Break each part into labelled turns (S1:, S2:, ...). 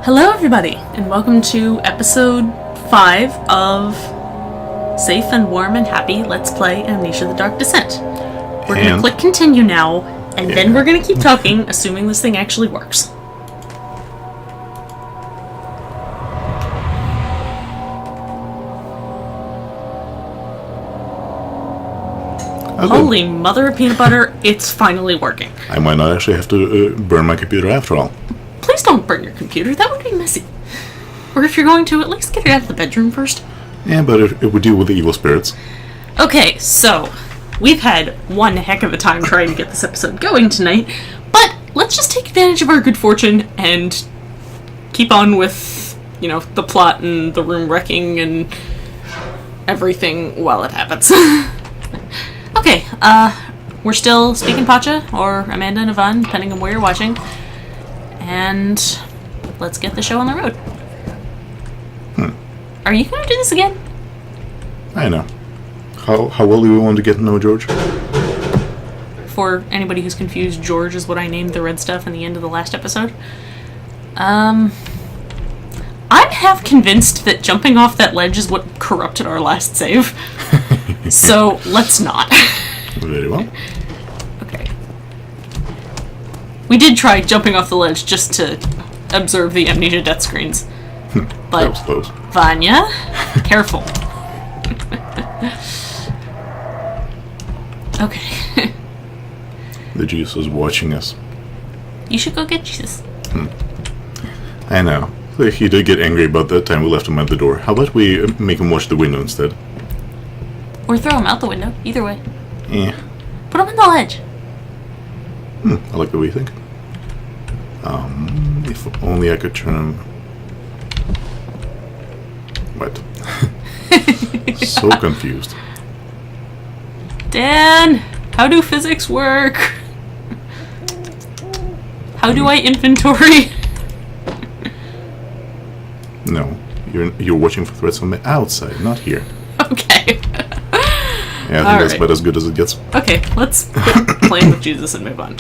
S1: Hello everybody, and welcome to episode 5 of Safe and Warm and Happy Let's Play Amnesia the Dark Descent. We're going to click continue now, and then we're going to keep talking, assuming this thing actually works. Holy mother of peanut butter, it's finally working.
S2: I might not actually have to burn my computer after all.
S1: Please don't burn your computer, that would be messy. Or if you're going to, at least get it out of the bedroom first.
S2: Yeah, but it would deal with the evil spirits.
S1: Okay, so, we've had one heck of a time trying to get this episode going tonight, but let's just take advantage of our good fortune and keep on with, the plot and the room wrecking and everything while it happens. Okay, we're still speaking Pacha, or Amanda and Yvonne, depending on where you're watching. And let's get the show on the road. Are you going to do this again?
S2: I know. How well do we want to get to know George?
S1: For anybody who's confused, George is what I named the red stuff in the end of the last episode. I'm half convinced that jumping off that ledge is what corrupted our last save. So, let's not.
S2: Very well.
S1: Okay. We did try jumping off the ledge just to observe the Amnesia death screens. But,
S2: that was close.
S1: Vanya, careful. Okay.
S2: The Jesus is watching us.
S1: You should go get Jesus.
S2: I know. He did get angry about that time we left him at the door. How about we make him watch the window instead?
S1: Or throw him out the window. Either way.
S2: Yeah.
S1: Put him on the ledge.
S2: I like the way you think. If only I could turn him... What? So confused.
S1: Dan! How do physics work? How do I inventory?
S2: No. You're watching for threats on the outside, not here.
S1: Okay.
S2: Yeah, I think that's about as good as it gets.
S1: Okay, let's quit playing with Jesus and move on.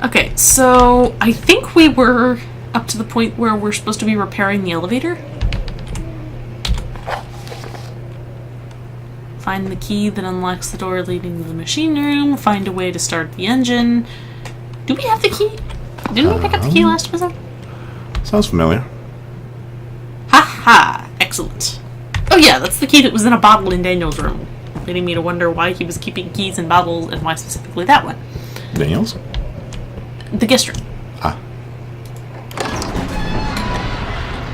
S1: Okay, so I think we were up to the point where we're supposed to be repairing the elevator. Find the key that unlocks the door leading to the machine room. Find a way to start the engine. Do we have the key? Didn't we pick up the key last episode?
S2: Sounds familiar.
S1: Ha! Excellent. Oh yeah, that's the key that was in a bottle in Daniel's room, leading me to wonder why he was keeping keys in bottles and why specifically that one.
S2: Daniel's?
S1: The guest room.
S2: Ah.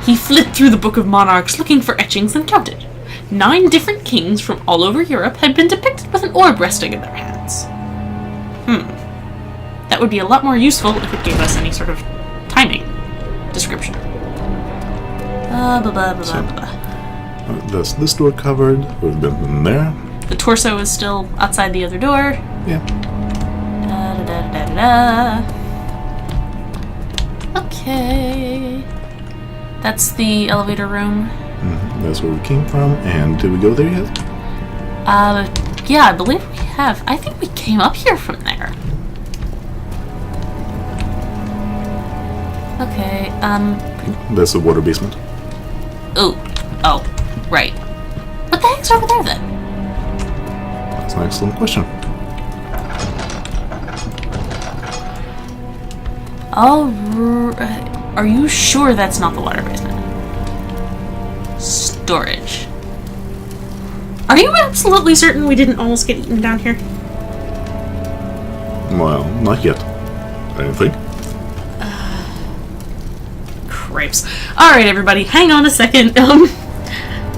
S1: He flipped through the Book of Monarchs looking for etchings and counted. 9 different kings from all over Europe had been depicted with an orb resting in their hands. That would be a lot more useful if it gave us any sort of timing description.
S2: That's this door covered. We've been in there.
S1: The torso is still outside the other door.
S2: Yeah.
S1: Okay. That's the elevator room.
S2: That's where we came from. And did we go there yet?
S1: Yeah, I believe we have. I think we came up here from there. Okay,
S2: That's the water basement.
S1: Oh, right. What the heck's over there, then?
S2: That's an excellent question.
S1: Are you sure that's not the water basement? Storage. Are you absolutely certain we didn't almost get eaten down here?
S2: Well, not yet. I don't think.
S1: Cripes. Alright, everybody, hang on a second.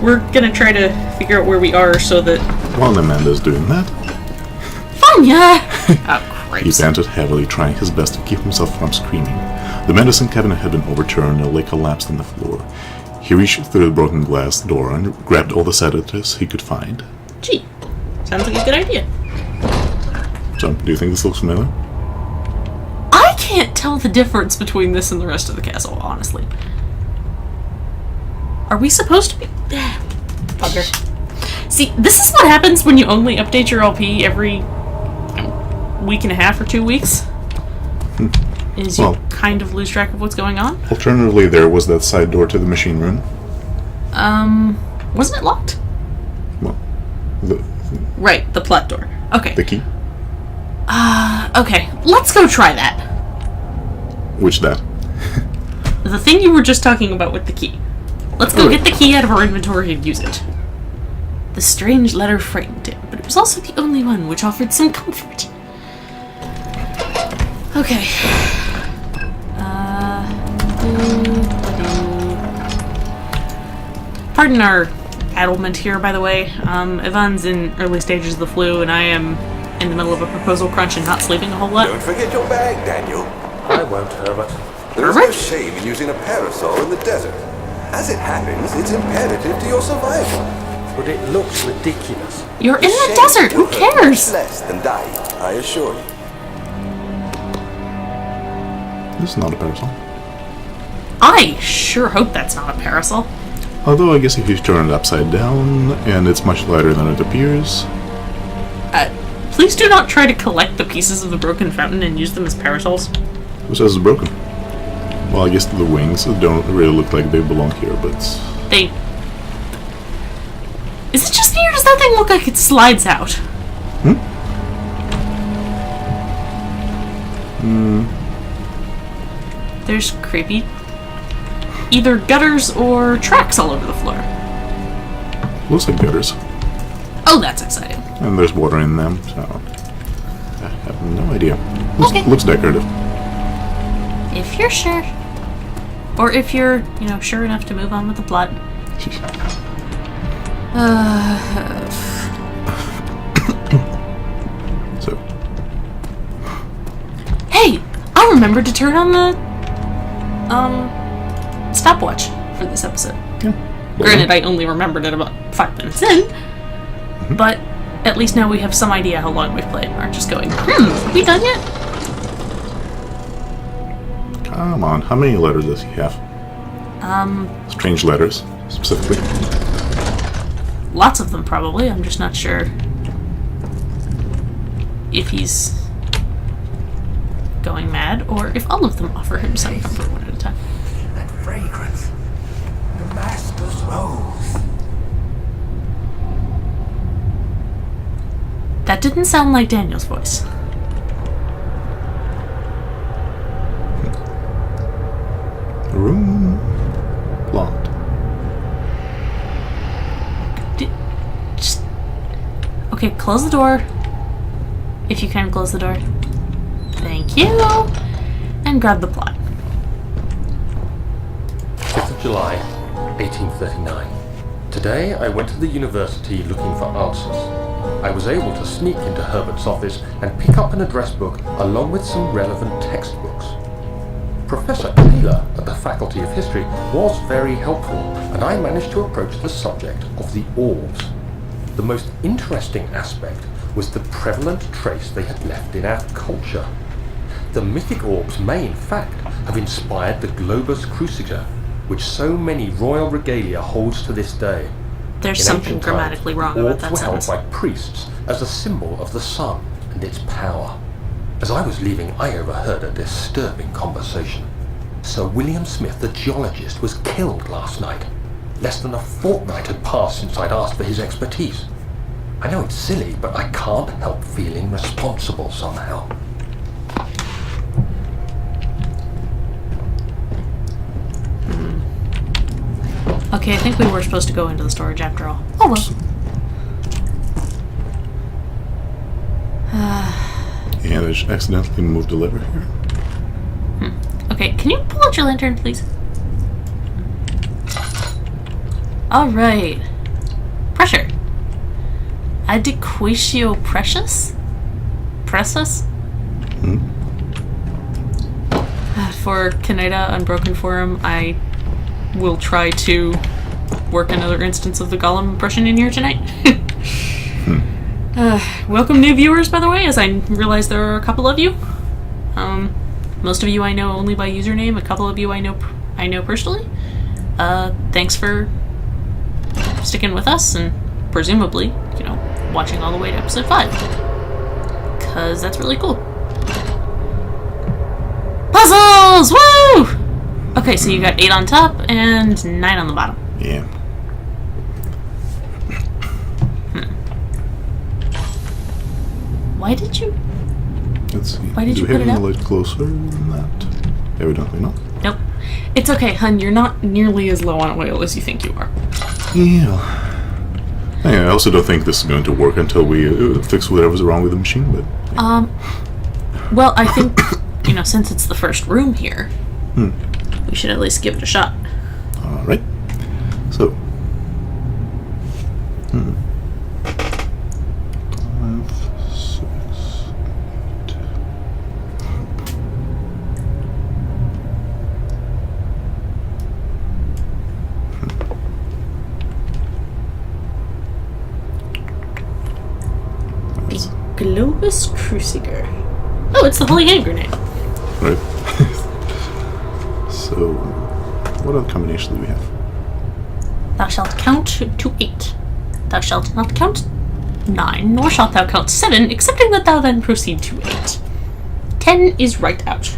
S1: We're gonna try to figure out where we are so that...
S2: While Amanda's doing that...
S1: Vanya! Oh,
S2: He
S1: cripes.
S2: panted heavily, trying his best to keep himself from screaming. The medicine cabinet had been overturned and lay collapsed on the floor. He reached through the broken glass door and grabbed all the sedatives he could find.
S1: Gee, sounds like a good idea.
S2: So, do you think this looks familiar?
S1: I can't tell the difference between this and the rest of the castle, honestly. Are we supposed to be... Bugger. See, this is what happens when you only update your LP every week and a half or 2 weeks. is you kind of lose track of what's going on.
S2: Alternatively, there was that side door to the machine room.
S1: Wasn't it locked?
S2: Well,
S1: right, the plot door. Okay.
S2: The key?
S1: Okay, let's go try that.
S2: Which that?
S1: The thing you were just talking about with the key. Let's go get the key out of our inventory and use it. The strange letter frightened him, but it was also the only one which offered some comfort. Okay. Pardon our addlement here, by the way. Yvonne's in early stages of the flu, and I am in the middle of a proposal crunch and not sleeping a whole lot.
S3: Don't forget your bag, Daniel.
S4: I won't, Herbert.
S3: There is no shame in using a parasol in the desert. As it happens, it's imperative to your survival.
S4: But it looks ridiculous.
S1: You're in the desert. Who cares?
S3: Less than dying, I assure you.
S2: This is not a parasol.
S1: I sure hope that's not a parasol.
S2: Although I guess if you turn it upside down, and it's much lighter than it appears.
S1: Please do not try to collect the pieces of the broken fountain and use them as parasols.
S2: Who says it's broken? Well, I guess the wings don't really look like they belong here, but...
S1: They... Is it just me, or does that thing look like it slides out? There's creepy... either gutters or tracks all over the floor.
S2: Looks like gutters.
S1: Oh, that's exciting.
S2: And there's water in them, so... I have no idea. Looks decorative.
S1: If you're sure. Or if you're, sure enough to move on with the plot.
S2: So...
S1: Hey! I remembered to turn on the... stopwatch for this episode.
S2: Yeah.
S1: Granted, I only remembered it about 5 minutes in, but at least now we have some idea how long we've played. Aren't just going, are we done yet?
S2: Come on, how many letters does he have? Strange letters, specifically.
S1: Lots of them, probably. I'm just not sure if he's going mad, or if all of them offer him some comfort one at a time.
S3: That fragrance. The master's rose.
S1: That didn't sound like Daniel's voice.
S2: Room locked.
S1: Okay, close the door. If you can close the door. Thank you. And grab the plot.
S4: 5th of July, 1839. Today I went to the university looking for answers. I was able to sneak into Herbert's office and pick up an address book along with some relevant textbooks. Professor Taylor at the Faculty of History was very helpful, and I managed to approach the subject of the orbs. The most interesting aspect was the prevalent trace they had left in our culture. The mythic orbs may in fact have inspired the globus cruciger, which so many royal regalia holds to this day.
S1: There's
S4: In
S1: something
S4: ancient
S1: grammatically
S4: times,
S1: wrong about
S4: orbs
S1: that
S4: were held
S1: sentence.
S4: by priests as a symbol of the sun and its power. As I was leaving, I overheard a disturbing conversation. Sir William Smith, the geologist, was killed last night. Less than a fortnight had passed since I'd asked for his expertise. I know it's silly, but I can't help feeling responsible somehow.
S1: Okay, I think we were supposed to go into the storage after all. Oh well.
S2: And I just accidentally moved the lever here.
S1: Okay, can you pull out your lantern, please? Alright. Pressure. Adequatio precious? Precious? For Kaneda Unbroken Forum, I will try to work another instance of the Gollum impression in here tonight. Welcome new viewers, by the way, as I realize there are a couple of you. Most of you I know only by username, a couple of you I know personally. Thanks for sticking with us and presumably, watching all the way to episode 5. 'Cause that's really cool. Puzzle! Okay, so you got 8 on top and 9 on the bottom.
S2: Yeah.
S1: Why did you?
S2: Let's see.
S1: Why did
S2: Do
S1: you
S2: we
S1: put
S2: have
S1: it
S2: any
S1: up?
S2: light closer than that? Evidently not.
S1: Nope. It's okay, hun. You're not nearly as low on oil as you think you are.
S2: Yeah. I also don't think this is going to work until we fix whatever's wrong with the machine, but...
S1: Well, I think, since it's the first room here, we should at least give it a shot.
S2: Alright. So... 5, 6... 8...
S1: Globus Cruciger. Oh, it's the Holy Hand Grenade.
S2: Right. So, what other combinations do we have?
S1: Thou shalt count to 8. Thou shalt not count 9, nor shalt thou count 7, excepting that thou then proceed to 8. 10 is right out.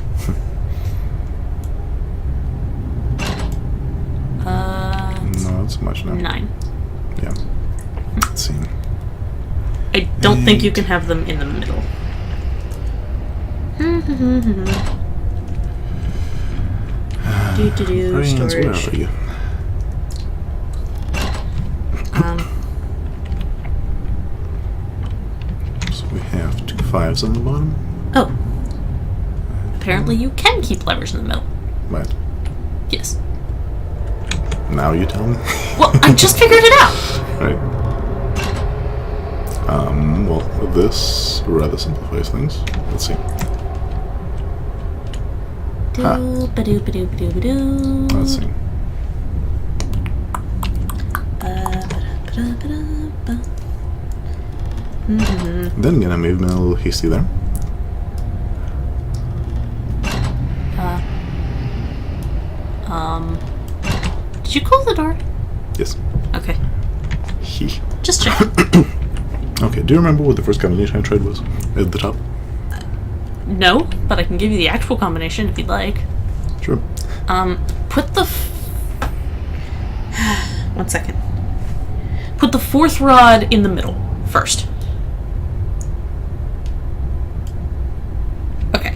S2: No, that's much now.
S1: 9.
S2: Yeah. Let's see.
S1: I don't think you can have them in the middle.
S2: Brains, where
S1: Storage.
S2: are you? So we have 2 5s on the bottom.
S1: Oh. Apparently you can keep levers in the middle.
S2: Right.
S1: Yes.
S2: Now you tell me.
S1: Well, I just figured it out!
S2: Right. Well, this rather simplifies things. Let's see.
S1: Doo-ba-doo-ba-doo-ba-doo-ba-doo.
S2: Let's see.
S1: Ba-da-ba-da-ba-da-ba.
S2: Then again, I may have been a little hasty there.
S1: Did you close the door?
S2: Yes.
S1: Okay.
S2: He.
S1: Just check.
S2: Okay, do you remember what the first combination I tried was? At the top?
S1: No, but I can give you the actual combination if you'd like.
S2: Sure.
S1: Put the... 1 second. Put the 4th rod in the middle first. Okay.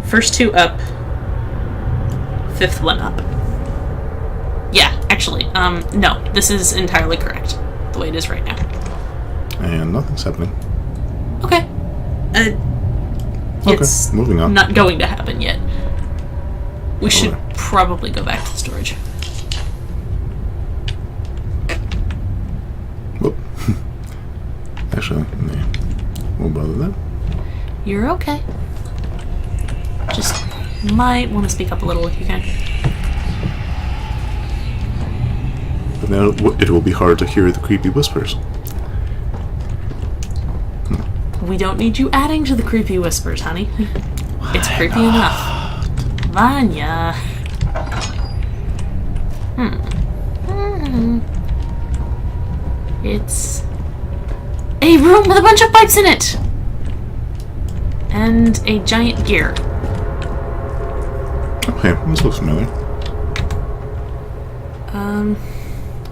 S1: First 2 up. 5th one up. Yeah, actually, no, this is entirely correct. The way it is right now.
S2: And nothing's happening.
S1: Okay. It's
S2: Okay, moving on.
S1: not going to happen yet. We should
S2: Alright.
S1: probably go back to the storage.
S2: Whoop. Actually, yeah. Won't bother that.
S1: You're okay. Just might want to speak up a little if you can.
S2: But now it will be hard to hear the creepy whispers.
S1: We don't need you adding to the creepy whispers, honey. It's creepy enough. Vanya. It's a room with a bunch of pipes in it! And a giant gear.
S2: Okay, this looks familiar.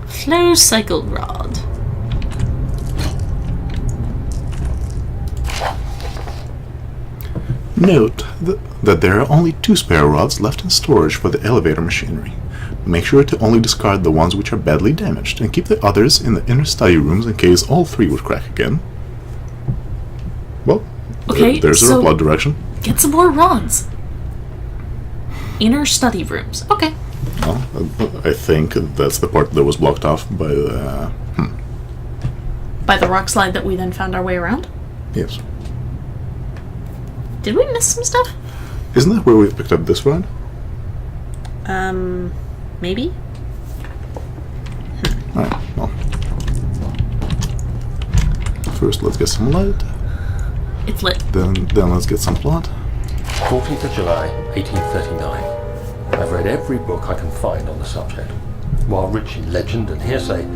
S1: Flow cycle rod.
S2: Note that there are only 2 spare rods left in storage for the elevator machinery. Make sure to only discard the ones which are badly damaged, and keep the others in the inner study rooms in case all 3 would crack again. Well,
S1: Okay,
S2: there's a
S1: so-
S2: blood direction.
S1: Get some more rods. Inner study rooms. Okay.
S2: Well, I think that's the part that was blocked off by the...
S1: By the rock slide that we then found our way around?
S2: Yes.
S1: Did we miss some stuff?
S2: Isn't that where we picked up this rod?
S1: Maybe?
S2: Alright, well. First, let's get some light.
S1: It's lit.
S2: Then let's get some plot.
S4: 14th of July, 1839. I've read every book I can find on the subject. While rich in legend and hearsay,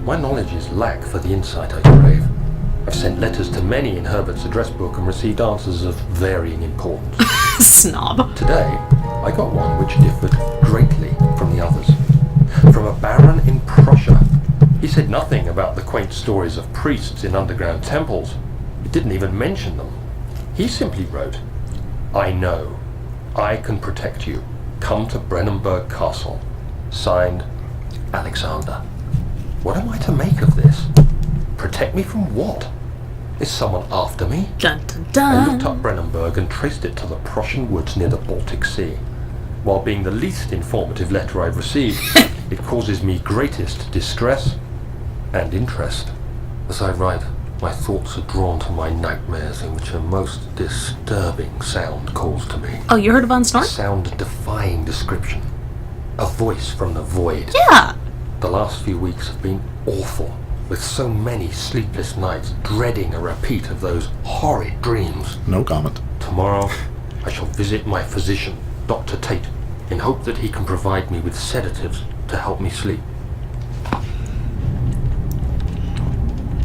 S4: my knowledge is lack for the insight I crave. I've sent letters to many in Herbert's address book and received answers of varying importance.
S1: Snob.
S4: Today, I got one which differed greatly from the others. From a baron in Prussia. He said nothing about the quaint stories of priests in underground temples. He didn't even mention them. He simply wrote, "I know. I can protect you. Come to Brennenburg Castle. Signed, Alexander." What am I to make of this? Protect me from what? Is someone after me?
S1: Dun dun
S4: I looked
S1: dun.
S4: up Brennenburg and traced it to the Prussian woods near the Baltic Sea. While being the least informative letter I've received, it causes me greatest distress and interest. As I write, my thoughts are drawn to my nightmares in which a most disturbing sound calls to me.
S1: Oh, you heard of Von
S4: A
S1: Snork?
S4: sound-defying description. A voice from the void.
S1: Yeah.
S4: The last few weeks have been awful, with so many sleepless nights dreading a repeat of those horrid dreams.
S2: No comment.
S4: Tomorrow, I shall visit my physician, Dr. Tate, in hope that he can provide me with sedatives to help me sleep.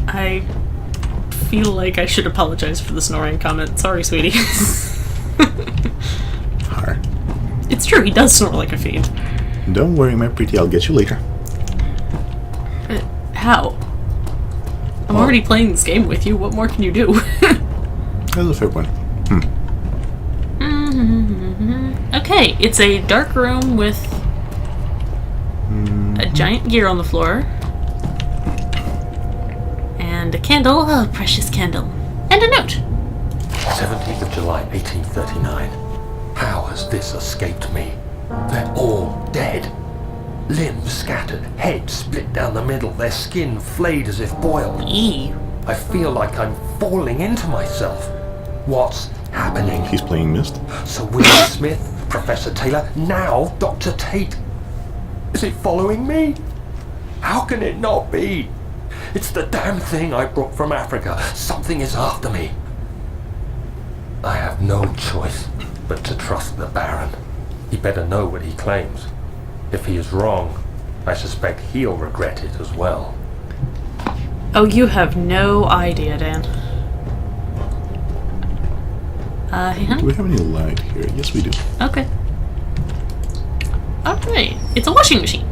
S1: I feel like I should apologize for the snoring comment. Sorry, sweetie.
S2: Har.
S1: It's true, he does snore like a fiend.
S2: Don't worry, my pretty, I'll get you later.
S1: How? I'm
S2: Well-
S1: already playing this game with you. What more can you do?
S2: That's a fair point.
S1: Okay, it's a dark room with a giant gear on the floor. And a candle, oh, precious candle. And a note.
S4: 17th of July, 1839. How has this escaped me? They're all dead. Limbs scattered, heads split down the middle, their skin flayed as if boiled.
S1: Eee.
S4: I feel like I'm falling into myself. What's happening?
S2: He's playing Mist.
S4: Sir William Smith, Professor Taylor, now Dr. Tate. Is it following me? How can it not be? It's the damn thing I brought from Africa. Something is after me. I have no choice but to trust the Baron. He better know what he claims. If he is wrong, I suspect he'll regret it as well.
S1: Oh, you have no idea, Dan. Hang
S2: Do
S1: on.
S2: we have any light here? Yes, we do.
S1: Okay. Alright. It's a washing machine.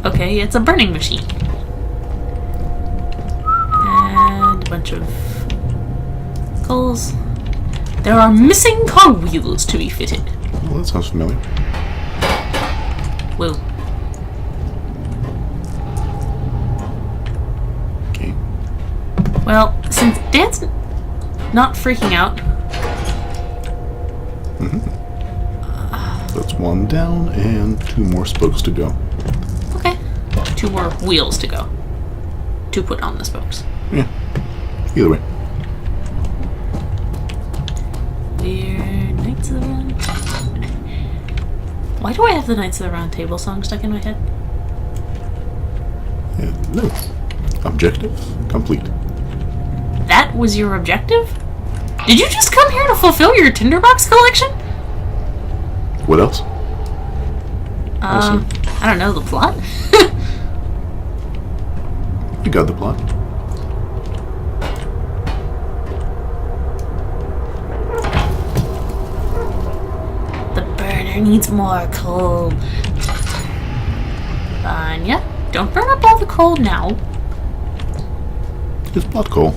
S1: Okay, it's a burning machine. And a bunch of coals. There are missing cogwheels to be fitted.
S2: Well, that sounds familiar.
S1: Whoa.
S2: Okay.
S1: Well, since Dan's not freaking out,
S2: That's one down and 2 more spokes to go.
S1: okay, 2 more wheels to go. To put on the spokes.
S2: Yeah. Either way.
S1: We're Knights of the Round. Why do I have the Knights of the Round Table song stuck in my head?
S2: No. Objective complete.
S1: That was your objective? Did you just come here to fulfill your tinderbox collection?
S2: What else?
S1: I don't know, the plot?
S2: You got the plot.
S1: The burner needs more coal. Anya, don't burn up all the coal now.
S2: It's plot coal.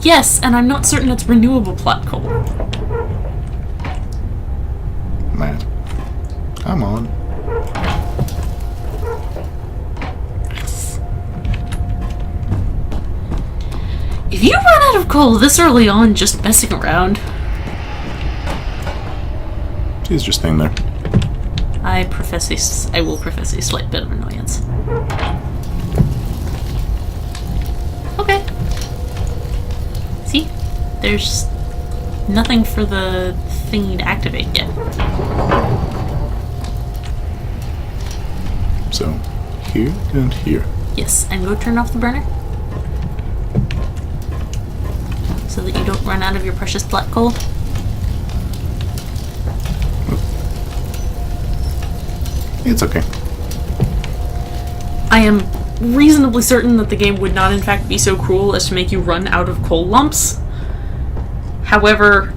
S1: Yes, and I'm not certain it's renewable plot coal.
S2: Matt. Come on.
S1: If you run out of coal this early on just messing around,
S2: She's just staying there.
S1: I will profess a slight bit of annoyance. Okay. See? There's nothing for the thingy to activate yet.
S2: So, here and here.
S1: Yes, and go turn off the burner. So that you don't run out of your precious black coal.
S2: It's okay.
S1: I am reasonably certain that the game would not in fact be so cruel as to make you run out of coal lumps. However,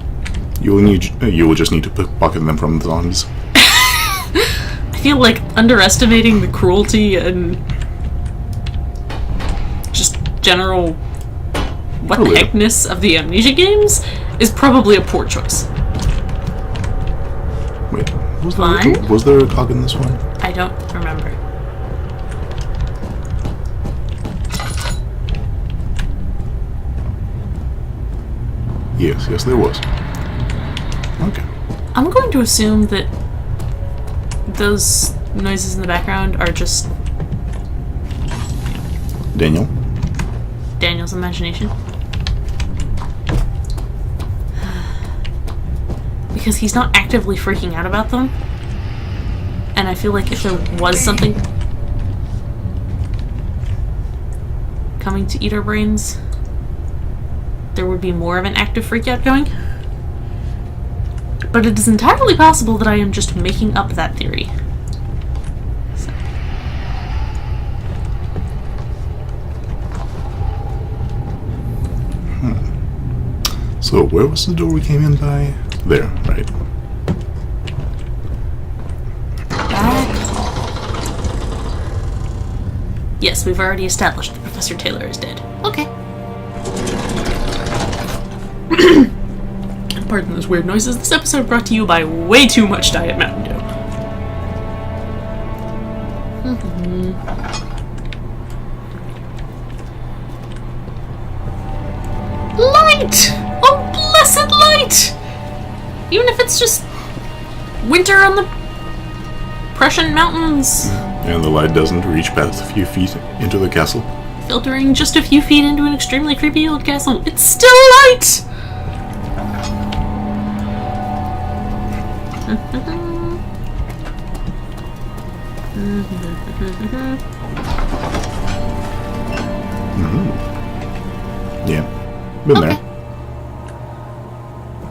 S2: you will just need to pickpocket them from the zombies.
S1: I feel like underestimating the cruelty and just general what the heckness of the Amnesia games is probably a poor choice.
S2: Wait, was there a cog in this one?
S1: I don't remember.
S2: Yes, there was. Okay.
S1: I'm going to assume that those noises in the background are just Daniel's imagination. Because he's not actively freaking out about them. And I feel like if there was something coming to eat our brains, there would be more of an active freakout going. But it is entirely possible that I am just making up that theory.
S2: So where was the door we came in by? There, right.
S1: Yes, we've already established that Professor Taylor is dead. Okay. Pardon those weird noises. This episode brought to you by way too much Diet Mountain Dew. Light! Oh, blessed light! Even if it's just winter on the Prussian mountains.
S2: And the light doesn't reach past a few feet into the castle.
S1: Filtering just a few feet into an extremely creepy old castle. It's still light!
S2: Yeah, been there.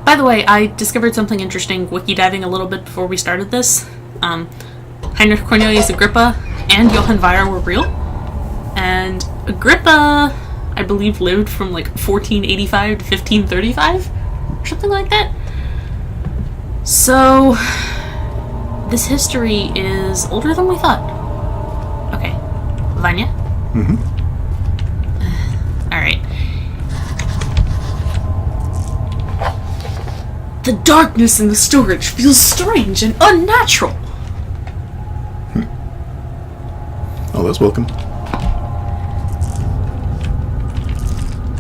S1: By the way, I discovered something interesting wiki diving a little bit before we started this. Heinrich Cornelius Agrippa and Johann Weyer were real. And Agrippa, I believe, lived from like 1485 to 1535, or something like that. So, this history is older than we thought. Okay. Vanya? Alright. The darkness in the storage feels strange and unnatural.
S2: Oh, that's welcome.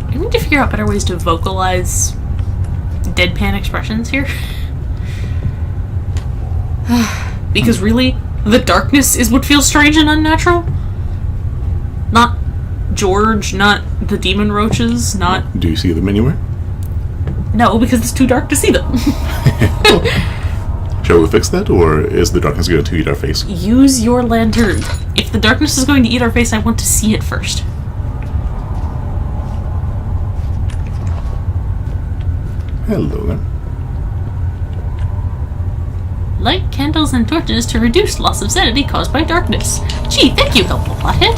S1: I need to figure out better ways to vocalize deadpan expressions here. Because really, the darkness is what feels strange and unnatural. Not George, not the demon roaches, not...
S2: Do you see them anywhere?
S1: No, because it's too dark to see them.
S2: Shall we fix that, or is the darkness going to eat our face?
S1: Use your lantern. If the darkness is going to eat our face, I want to see it first.
S2: Hello there.
S1: Light candles and torches to reduce loss of sanity caused by darkness. Gee, thank you, helpful pothead.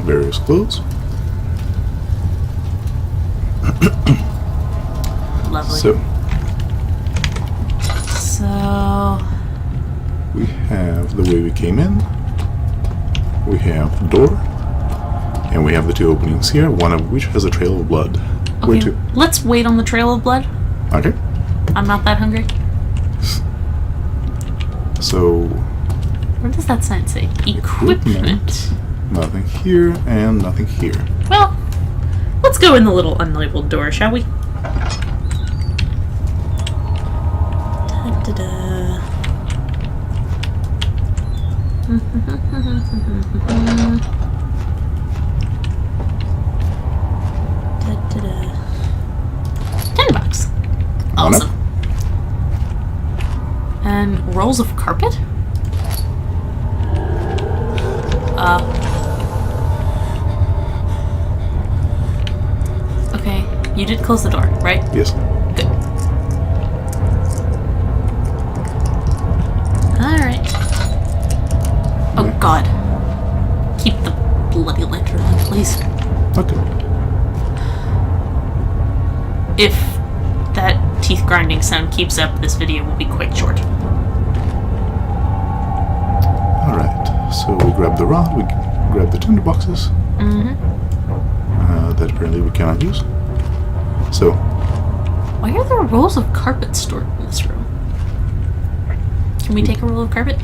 S2: Various clothes.
S1: Lovely.
S2: So, we have the way we came in. We have the door. And we have the two openings here, one of which has a trail of blood.
S1: Okay,
S2: Where to?
S1: let's wait on the trail of blood.
S2: Okay.
S1: I'm not that hungry.
S2: So,
S1: What does that sign say? Equipment.
S2: Nothing here, and nothing here.
S1: Well, let's go in the little unlabeled door, shall we? Da-da-da. Da-da-da. $10. Awesome. And rolls of carpet? Okay, you did close the door, right?
S2: Yes.
S1: Good. Alright. Oh god. bloody lantern on, please.
S2: Okay.
S1: If that teeth grinding sound keeps up, this video will be quite short.
S2: Alright, so we grab the rod, we grab the tinderboxes. That apparently we cannot use. So,
S1: Why are there rolls of carpet stored in this room? Can we take a roll of carpet?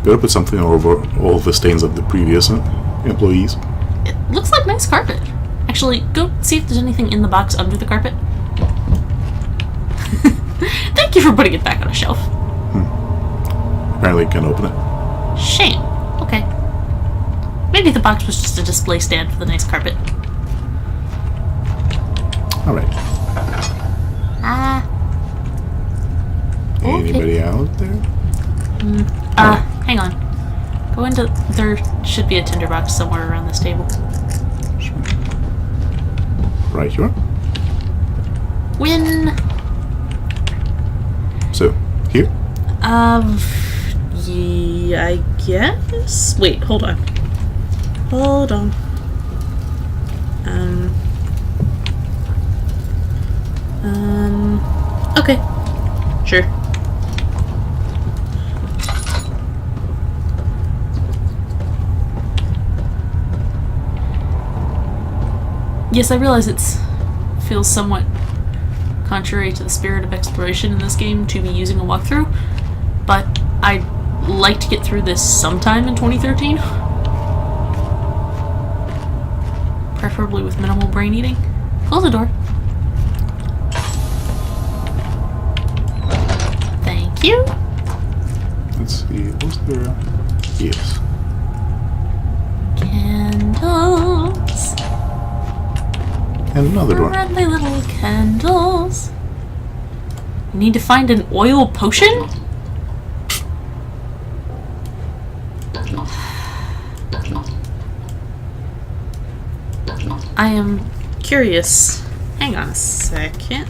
S2: gotta put something over all the stains of the previous employees.
S1: It looks like nice carpet. Actually, go see if there's anything in the box under the carpet. Thank you for putting it back on a shelf.
S2: Apparently you can't open it.
S1: Shame. Okay. Maybe the box was just a display stand for the nice carpet.
S2: Alright.
S1: Ah.
S2: Anybody out there?
S1: Hang on. Go into... There should be a tinderbox somewhere around this table.
S2: Right here.
S1: Win!
S2: So, here?
S1: Yeah, I guess? Wait, hold on. Hold on. Okay. Sure. Yes, I realize feels somewhat contrary to the spirit of exploration in this game to be using a walkthrough, but I'd like to get through this sometime in 2013. Preferably with minimal brain eating. Close the door. Thank you.
S2: Let's see, was there... Yes.
S1: Candles.
S2: And another door.
S1: Friendly little candles. Need to find an oil potion? I am curious. Hang on a second.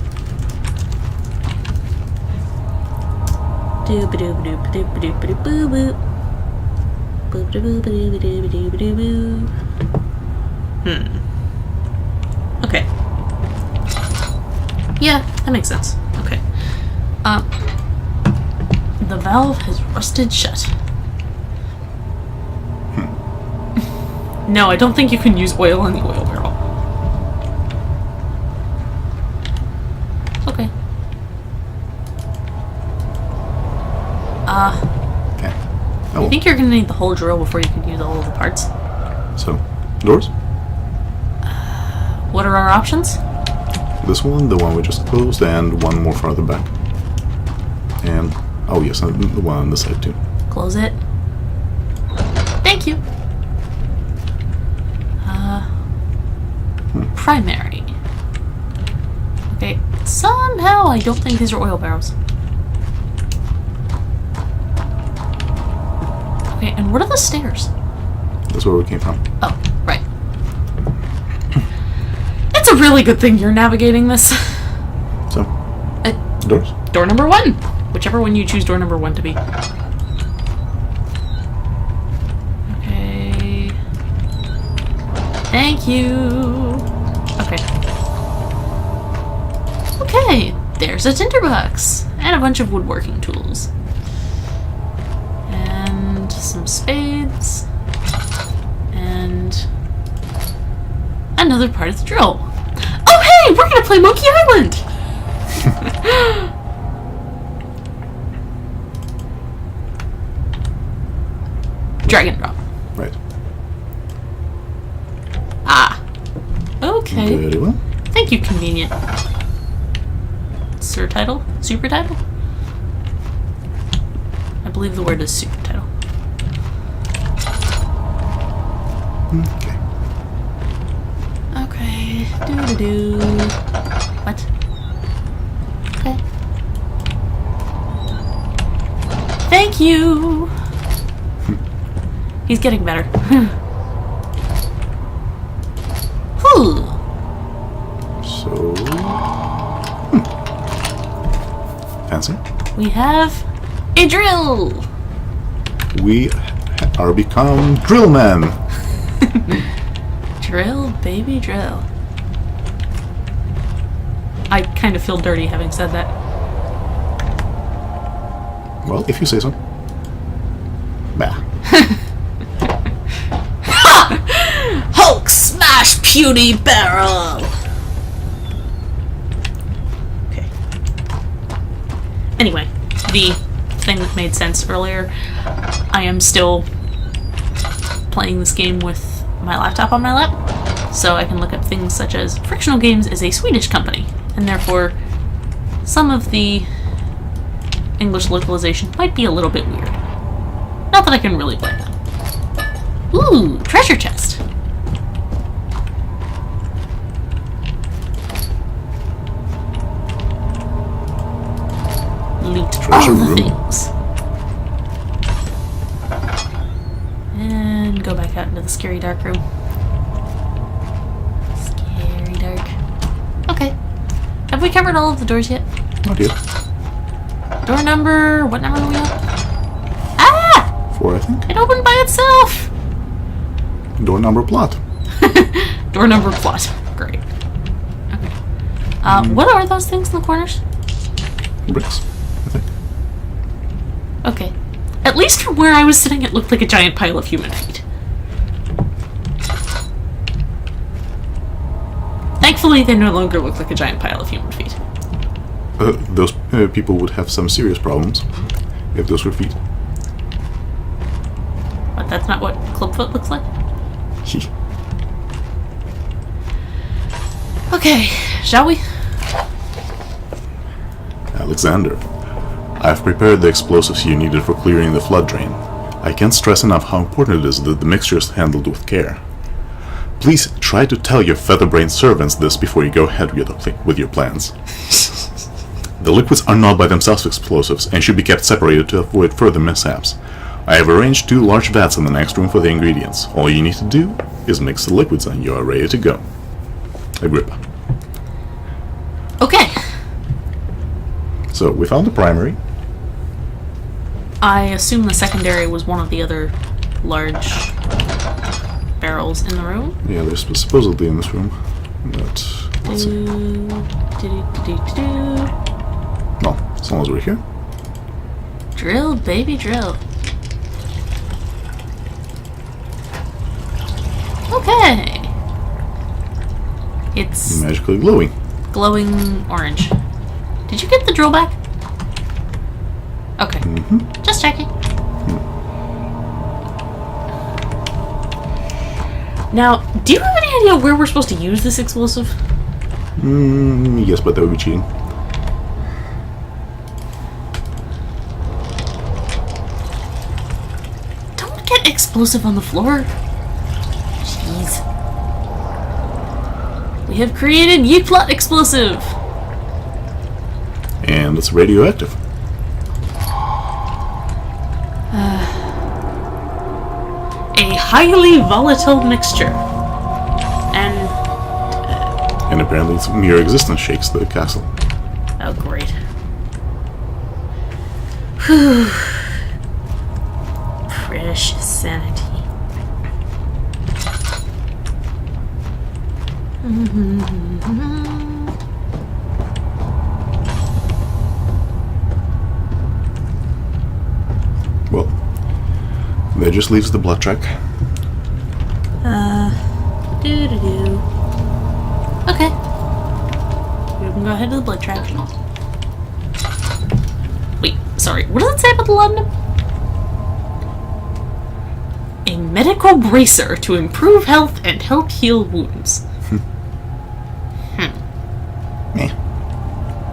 S1: Okay. Yeah, that makes sense. Okay. The valve has rusted shut. No, I don't think you can use oil on the oil barrel. Okay.
S2: Okay.
S1: I think you're gonna need the whole drill before you can use all of the parts.
S2: So, doors?
S1: What are our options?
S2: This one, the one we just closed, and one more farther back. And, oh yes, and the one on the side too.
S1: Close it. Thank you. Primary. Okay, somehow I don't think these are oil barrels. Okay, and what are the stairs?
S2: That's where we came from.
S1: Oh, right. It's a really good thing you're navigating this.
S2: So, doors?
S1: Door number 1. Whichever one you choose door number 1 to be. Okay. Thank you. Okay. Okay, there's a tinderbox. And a bunch of woodworking tools. And some spades. And another part of the drill. Oh hey, we're gonna play Monkey Island! Drag and drop.
S2: Right.
S1: Ah. Okay.
S2: Very well.
S1: Thank you, convenient. Sir title? Super title? I believe the word is super title.
S2: Okay.
S1: Okay. Doo-doo-doo. What? Okay. Thank you! He's getting better. Whew.
S2: So... Fancy.
S1: We have a drill!
S2: We are become drill men.
S1: Drill, baby, drill. I kind of feel dirty having said that.
S2: Well, if you say so. Bah.
S1: Hulk smash puny barrel! Okay. Anyway, the thing that made sense earlier, I am still playing this game with my laptop on my lap, so I can look up things such as Frictional Games is a Swedish company, and therefore some of the English localization might be a little bit weird. Not that I can really blame them. Ooh, treasure chest. Loot
S2: Treasure
S1: all the
S2: room.
S1: things. And go back out into the scary dark room. Scary dark. Okay. Have we covered all of the doors yet?
S2: Not yet.
S1: Door number... What number are we on? Ah!
S2: 4, I think.
S1: It opened by itself!
S2: Door number plot.
S1: Door number plot. Great. Okay. What are those things in the corners?
S2: Bricks, I think.
S1: Okay. At least from where I was sitting, it looked like a giant pile of human feet. Thankfully, they no longer look like a giant pile of human feet.
S2: Those people would have some serious problems if those were feet.
S1: But that's not what Clubfoot looks like? Okay, shall we?
S2: Alexander, I've prepared the explosives you needed for clearing the flood drain. I can't stress enough how important it is that the mixture is handled with care. Please try to tell your feather-brained servants this before you go ahead with your plans. The liquids are not by themselves explosives and should be kept separated to avoid further mishaps. I have arranged 2 large vats in the next room for the ingredients. All you need to do is mix the liquids and you are ready to go. Agrippa.
S1: Okay.
S2: So, we found the primary.
S1: I assume the secondary was one of the other large barrels in the room.
S2: Yeah, they're supposedly in this room. But, let's see. Well, as long as we're here.
S1: Drill, baby, drill. Okay. It's
S2: Magically glowing.
S1: glowing orange. Did you get the drill back? Okay. Just checking. Now, do you have any idea where we're supposed to use this explosive?
S2: Yes, but that would be cheating.
S1: Don't get explosive on the floor. Jeez. We have created Yeet Plot explosive.
S2: And it's radioactive.
S1: A highly volatile mixture. And
S2: And apparently its mere existence shakes the castle.
S1: oh, great. Whew. Precious sanity.
S2: Well, that just leaves the blood track.
S1: Doo-doo-doo. Okay. We can go ahead to the blood track. Wait, sorry. What does it say about the laudanum? A medical bracer to improve health and help heal wounds.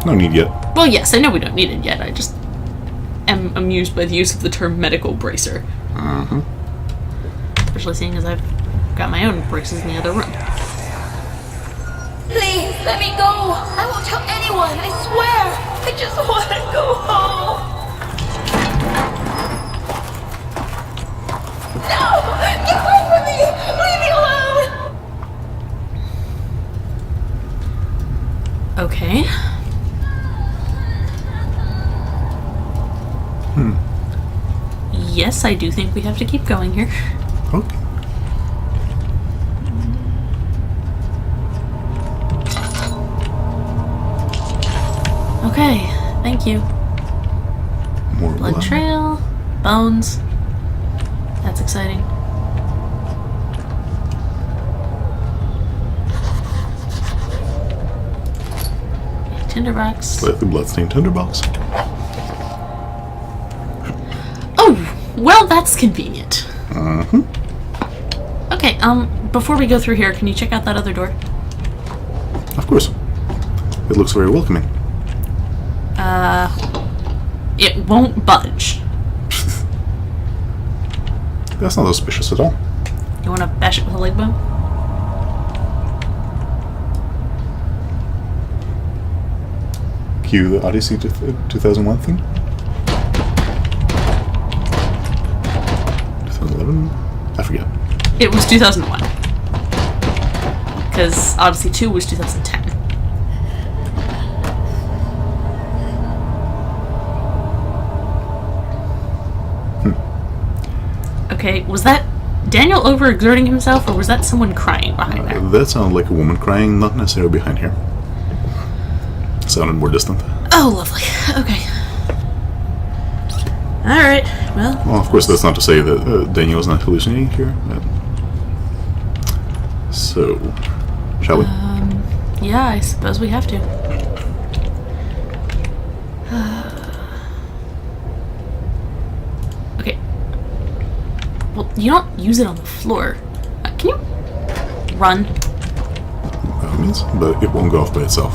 S2: No need yet.
S1: Well, yes, I know we don't need it yet. I just am amused by the use of the term medical bracer. Especially seeing as I've got my own braces in the other room.
S5: Please, let me go. I won't tell anyone, I swear. I just want to go home. No! Get away from me! Leave me alone!
S1: Okay. Yes, I do think we have to keep going here.
S2: Okay.
S1: Okay, thank you.
S2: More
S1: Blood trail, bones. That's exciting. Tinderbox.
S2: Slightly bloodstained tinderbox.
S1: Oh, well, that's convenient. Okay, before we go through here, can you check out that other door?
S2: Of course. It looks very welcoming.
S1: It won't budge.
S2: That's not auspicious at all.
S1: You want to bash it with a leg bone?
S2: Cue the Odyssey 2001 thing. 2011? I forget.
S1: It was 2001. Because Odyssey 2 was 2010. Okay, was that Daniel overexerting himself, or was that someone crying behind there?
S2: That sounded like a woman crying, not necessarily behind here. Sounded more distant.
S1: Oh, lovely. Okay. Alright, well...
S2: Well, of course, that's not to say that Daniel's not hallucinating here. So, shall we?
S1: Yeah, I suppose we have to. Okay. Well, you don't use it on the floor. Can you run?
S2: That means, but it won't go off by itself.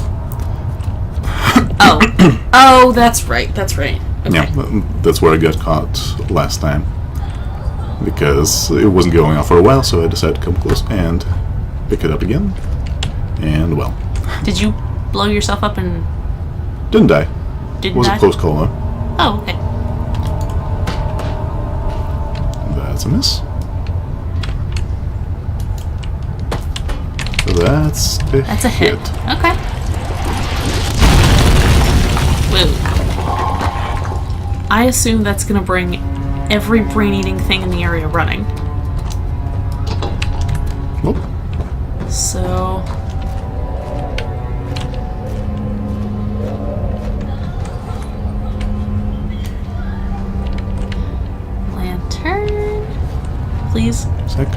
S1: Oh. Oh, that's right. That's right. Okay.
S2: Yeah, that's where I got caught last time. Because it wasn't going off for a while, so I decided to come close and pick it up again. And, well.
S1: Did you blow yourself up and...
S2: Didn't die.
S1: Didn't
S2: Was
S1: die?
S2: a close call, though.
S1: Oh, okay.
S2: That's a miss. So that's a
S1: hit. Okay. Whoa. I assume that's gonna bring every brain-eating thing in the area running.
S2: Well,
S1: So... Lantern... Please?
S2: sec.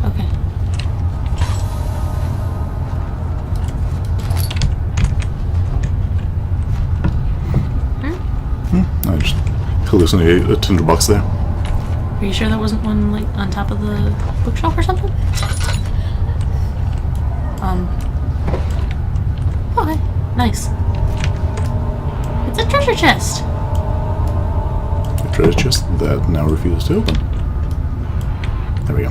S1: Okay.
S2: I just hallucinated a tinderbox there.
S1: Are you sure that wasn't one, like, on top of the bookshelf or something? Okay, nice. It's a treasure chest!
S2: A treasure chest that now refuses to open. There we go.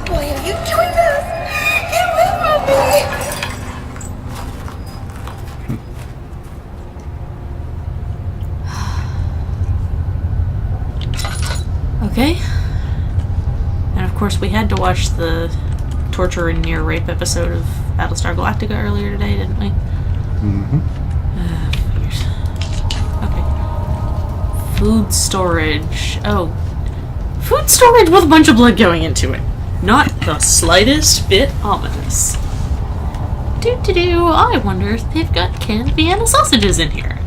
S5: Why are you doing this? Get away from me!
S1: Okay. And of course we had to watch the torture and near rape episode of Battlestar Galactica earlier today, didn't we? Figures. Okay. Food storage. Oh. Food storage with a bunch of blood going into it. Not the slightest bit ominous. Do-do-do. I wonder if they've got canned Vienna sausages in here.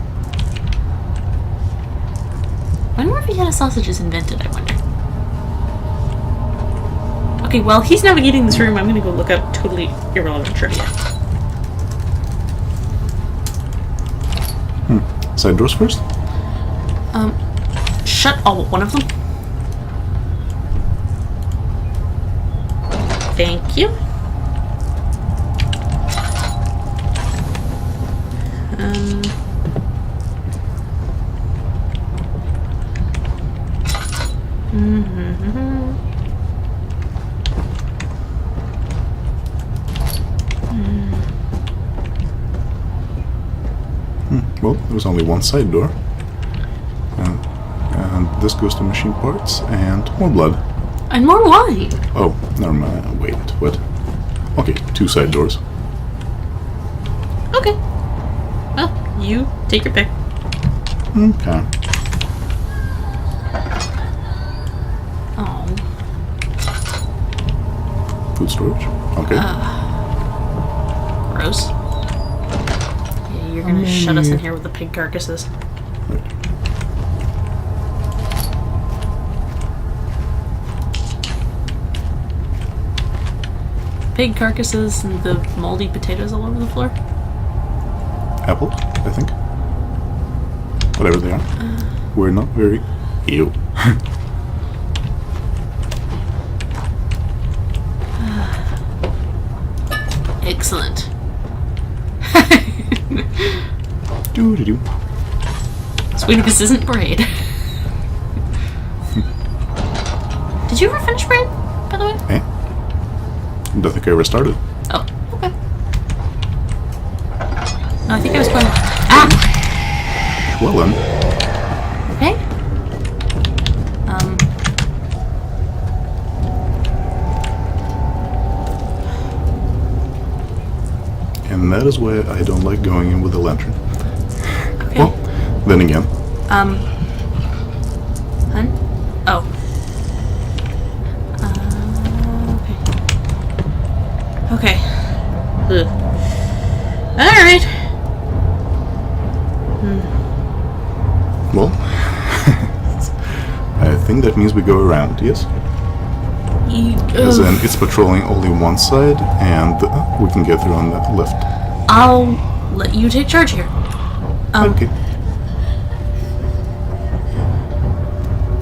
S1: When were Vienna sausages invented, I wonder? Okay, while he's navigating this room, I'm gonna go look up totally irrelevant trivia.
S2: Side doors first?
S1: Shut all but one of them. Thank you.
S2: Well, there's only one side door. And this goes to machine parts and more blood.
S1: And more wine.
S2: Oh, never mind. Wait, what? Okay, two side doors.
S1: You take your pick.
S2: Okay.
S1: Oh.
S2: Food storage. Okay.
S1: Gross. Yeah, you're gonna shut us in here with the pig carcasses. Pig carcasses and the moldy potatoes all over the floor.
S2: Apple, I think. Whatever they are. We're not very... Ew.
S1: Excellent.
S2: Doo-doo-doo.
S1: Sweetie, this isn't braid. Did you ever finish braid, by the way?
S2: Eh? Don't think I ever started.
S1: Oh, okay. No, I think I was going... Ah!
S2: Well then.
S1: Okay.
S2: And that is why I don't like going in with a lantern.
S1: Okay.
S2: Well, then again.
S1: Hun? Oh. Okay. Okay. Ugh. Alright.
S2: Well, I think that means we go around, yes? As in, it's patrolling only one side, and we can get through on the left.
S1: I'll let you take charge here.
S2: Okay.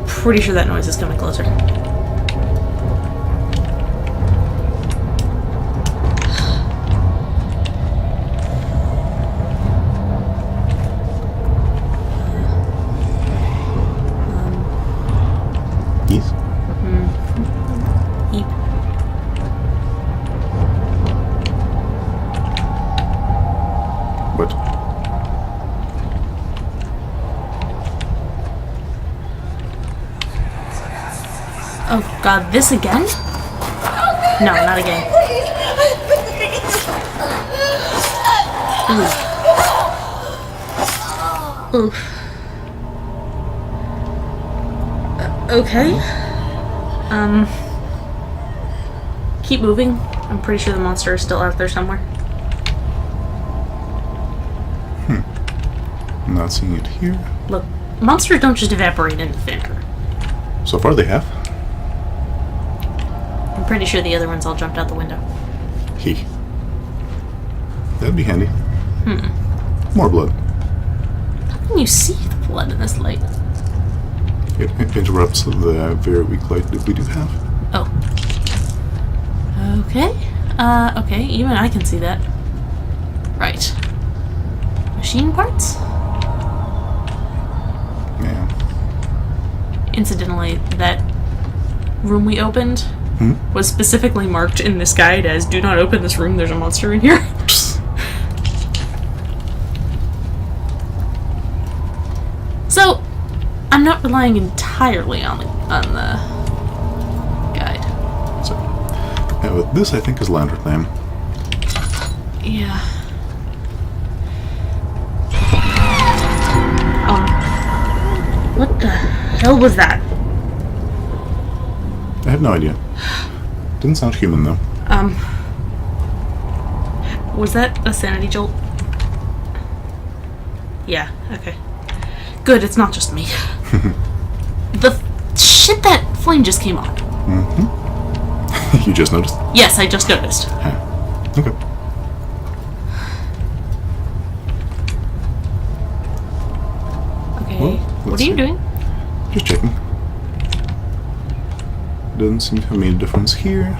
S1: Pretty sure that noise is coming closer.
S2: Yes?
S1: Eep.
S2: What?
S1: Oh god, this again? No, not again. Ooh. Oof. Okay. Keep moving. I'm pretty sure the monster is still out there somewhere.
S2: I'm not seeing it here.
S1: Look, monsters don't just evaporate into thin air.
S2: So far they have.
S1: I'm pretty sure the other ones all jumped out the window.
S2: He. That'd be handy. More blood.
S1: How can you see the blood in this light?
S2: It interrupts the very weak light that we do have.
S1: Oh. Okay. Okay, even I can see that. Right. Machine parts?
S2: Yeah.
S1: Incidentally, that room we opened was specifically marked in this guide as "Do not open this room, there's a monster in here." So, I'm not relying entirely on the guide.
S2: So, yeah, but this I think is Lantern name.
S1: Yeah. What the hell was that?
S2: I have no idea. Didn't sound human though.
S1: Was that a sanity jolt? Yeah, okay. Good, it's not just me. The shit that flame just came on.
S2: You just noticed?
S1: Yes, I just noticed.
S2: Okay.
S1: Okay,
S2: Well,
S1: what
S2: let's
S1: are you
S2: see.
S1: doing?
S2: Just checking. Doesn't seem to have made a difference here.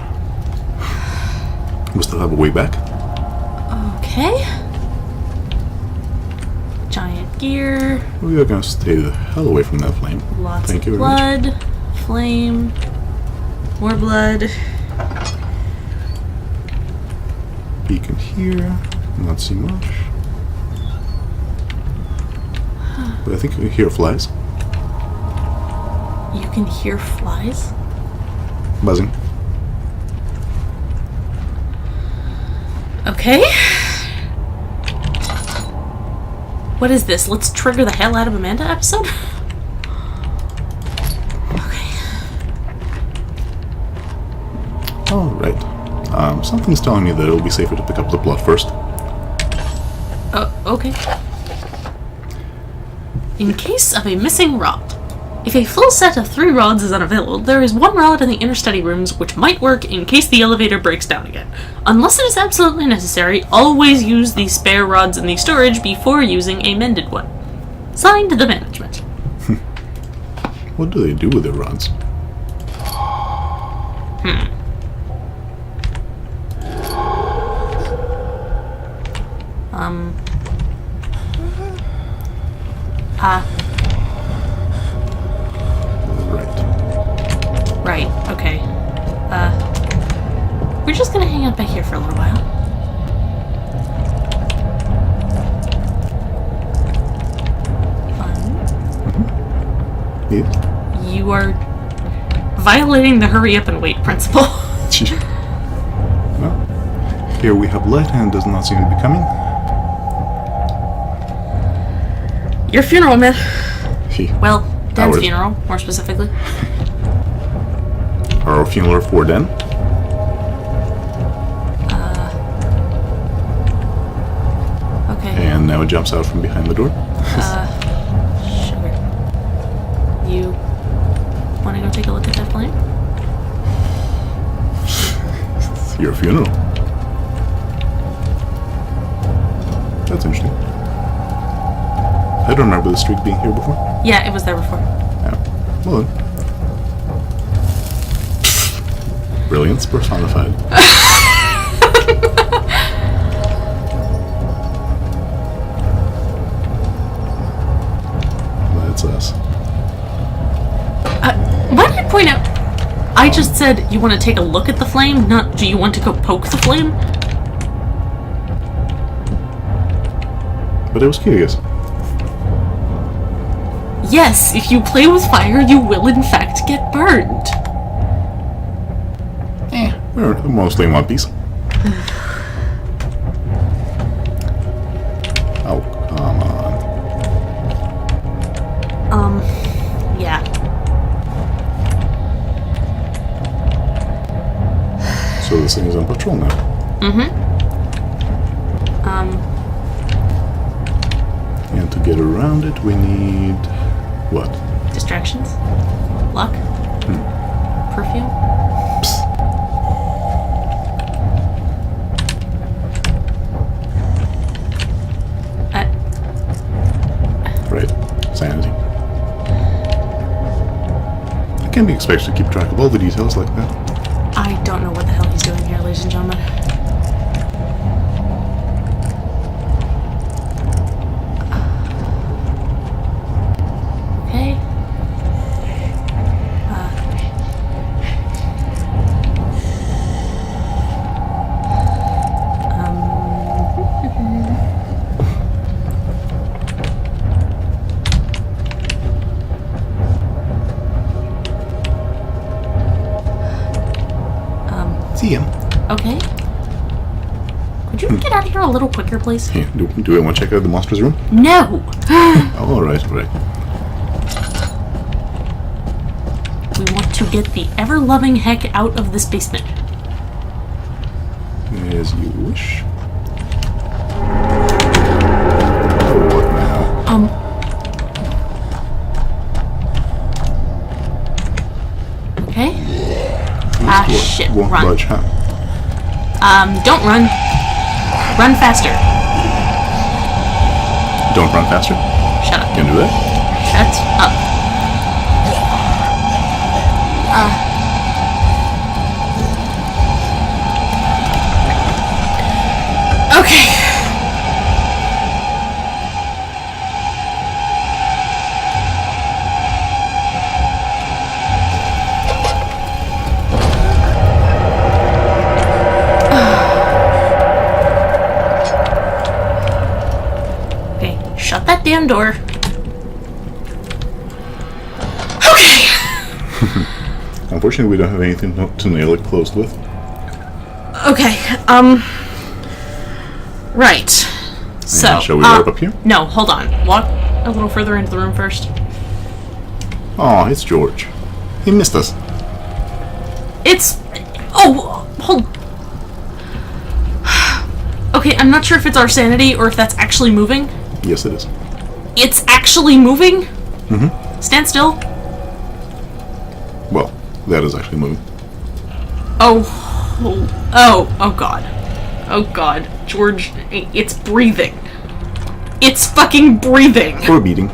S2: We still have a way back.
S1: Okay. Giant gear,
S2: We are gonna stay the hell away from that flame.
S1: lots
S2: Thank you
S1: of
S2: very much.
S1: blood, flame, more blood.
S2: Beacon here. Not see much. But I think we hear flies
S1: You can hear flies?
S2: buzzing.
S1: Okay. What is this? Let's trigger the hell out of Amanda episode? Okay.
S2: Alright. Something's telling me that it'll be safer to pick up the plot first.
S1: Okay. In case of a missing rod. If a full set of 3 rods is unavailable, there is 1 rod in the inner study rooms which might work in case the elevator breaks down again. Unless it is absolutely necessary, always use the spare rods in the storage before using a mended one. Signed, the management.
S2: What do they do with their rods? Right, okay. We're just gonna hang out back here for a little while. Yeah.
S1: You are violating the hurry up and wait principle.
S2: Well, here we have light and does not seem to be coming.
S1: Your funeral, man. Well, Dan's
S2: Ours.
S1: funeral, more specifically.
S2: Our funeral for Dan.
S1: Okay.
S2: And now it jumps out from behind the door.
S1: Sure. You want to go take a look at that flame?
S2: Your funeral. That's interesting. I don't remember the streak being here before.
S1: Yeah, it was there before.
S2: Yeah. Well then. Brilliance personified. That's us.
S1: Might I point out, I just said you want to take a look at the flame, not do you want to go poke the flame?
S2: But I was curious.
S1: Yes, if you play with fire, you will in fact get burned.
S2: We're mostly in one piece. Oh, come on.
S1: Yeah.
S2: So this thing is on patrol now. And to get around it, we need... what?
S1: Distractions? Luck? Perfume?
S2: Psst. Right. Sanity. I can't be expected to keep track of all the details like that.
S1: I don't know what the hell he's doing here, ladies and gentlemen. Okay.
S2: See him.
S1: Okay. Could you get out of here a little quicker, please?
S2: Yeah, do we want to check out the monster's room?
S1: No!
S2: Oh, alright.
S1: We want to get the ever-loving heck out of this basement.
S2: As you wish. Oh, what now?
S1: Okay. Shit,
S2: Won't
S1: run.
S2: budge, huh?
S1: Don't run. Run faster.
S2: Don't run faster.
S1: Shut up.
S2: Can do that.
S1: Shut up. Okay. Shut that damn door. Okay.
S2: Unfortunately, we don't have anything to nail it closed with.
S1: Okay. Right. So,
S2: And shall we wrap up here?
S1: No, hold on. Walk a little further into the room first.
S2: Oh, it's George. He missed us.
S1: It's... Oh, hold... Okay, I'm not sure if it's our sanity or if that's actually moving.
S2: Yes, it is.
S1: It's actually moving?
S2: Mm-hmm.
S1: Stand still.
S2: Well, that is actually moving.
S1: Oh God. Oh God. George, it's breathing. It's fucking breathing.
S2: Or beating.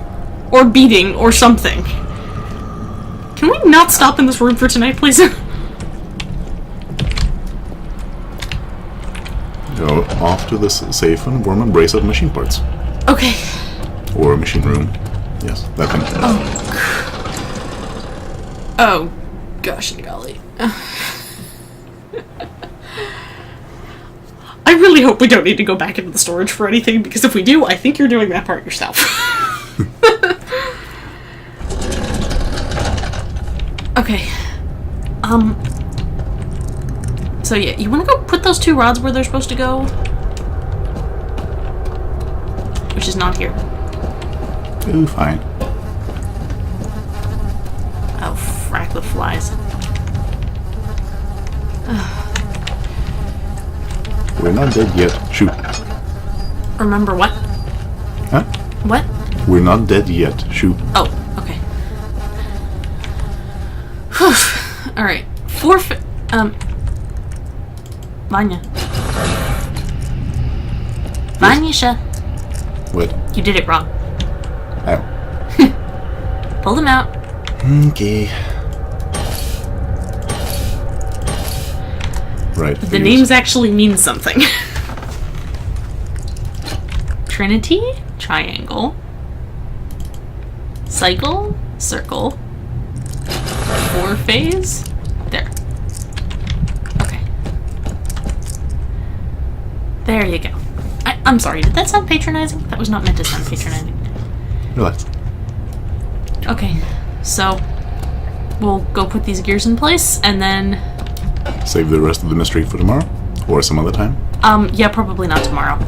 S1: Or beating, or something. Can we not stop in this room for tonight, please?
S2: Go off to the safe and warm embrace of machine parts.
S1: Okay.
S2: Or machine room. Yes, that thing.
S1: Oh, gosh and golly. I really hope we don't need to go back into the storage for anything, because if we do, I think you're doing that part yourself. Okay. So yeah, you want to go put those 2 rods where they're supposed to go? Which is not here.
S2: Ooh, fine.
S1: Oh, frack the flies.
S2: We're not dead yet. Shoot.
S1: Remember what?
S2: Huh?
S1: What?
S2: We're not dead yet. Shoot.
S1: Oh, okay. Alright. Vanya. Vanyasha.
S2: What?
S1: You did it wrong.
S2: Oh.
S1: Pull them out.
S2: Okay. Right.
S1: The names actually mean something. Trinity, triangle. Cycle, circle. 4-phase. There. Okay. There you go. I'm sorry, did that sound patronizing? That was not meant to sound patronizing.
S2: Relax.
S1: Okay, so we'll go put these gears in place and then...
S2: Save the rest of the mystery for tomorrow? Or some other time?
S1: Yeah, probably not tomorrow.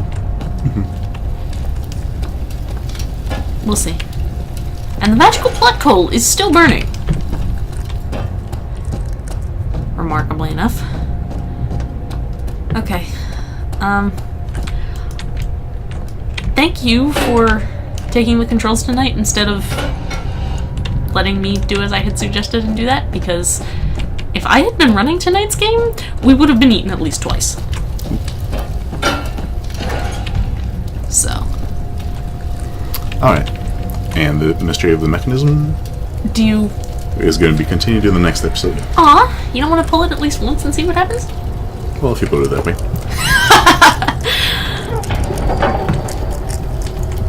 S1: We'll see. And the magical plot coal is still burning. Remarkably enough. Okay. Thank you for taking the controls tonight instead of letting me do as I had suggested and do that, because if I had been running tonight's game, we would have been eaten at least twice. So.
S2: Alright. And the mystery of the mechanism
S1: Do you...
S2: is going to be continued in the next episode.
S1: Aw, you don't want to pull it at least once and see what happens?
S2: Well, if you put it that way.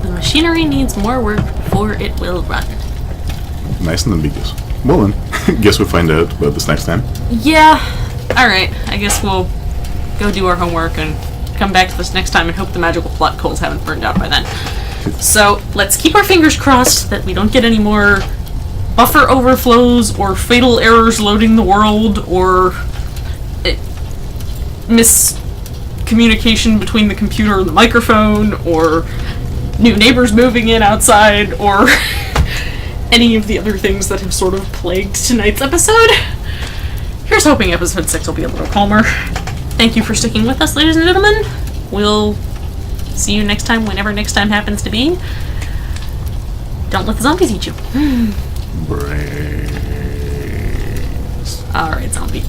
S1: The machinery needs more work before it will run.
S2: Nice and ambiguous. Well then, guess we'll find out about this next time.
S1: Yeah. Alright, I guess we'll go do our homework and come back to this next time and hope the magical plot coals haven't burned out by then. So, let's keep our fingers crossed that we don't get any more buffer overflows or fatal errors loading the world or miscommunication between the computer and the microphone or new neighbors moving in outside or any of the other things that have sort of plagued tonight's episode. Here's hoping episode 6 will be a little calmer. Thank you for sticking with us, ladies and gentlemen. We'll see you next time, whenever next time happens to be. Don't let the zombies eat you.
S2: Brains.
S1: Alright, zombie.